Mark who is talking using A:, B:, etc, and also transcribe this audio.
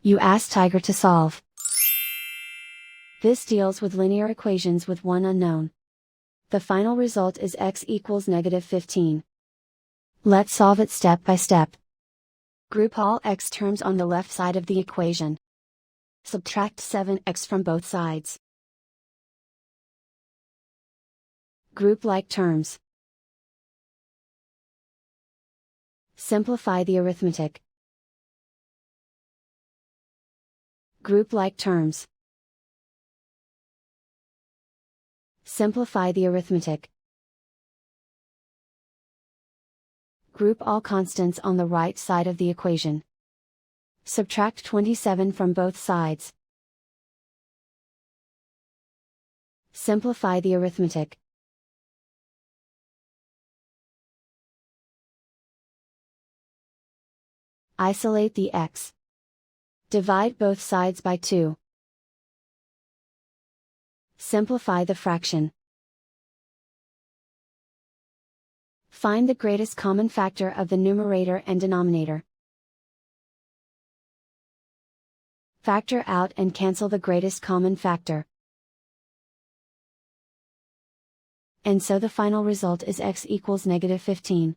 A: You ask Tiger to solve. This deals with linear equations with one unknown. The final result is x equals -15. Let's solve it step by step. Group all x terms on the left side of the equation. Subtract 7x from both sides. Group like terms. Simplify the arithmetic. Group like terms. Simplify the arithmetic. Group all constants on the right side of the equation. Subtract 27 from both sides. Simplify the arithmetic. Isolate the x. Divide both sides by 2. Simplify the fraction. Find the greatest common factor of the numerator and denominator. Factor out and cancel the greatest common factor. And so the final result is x equals -15.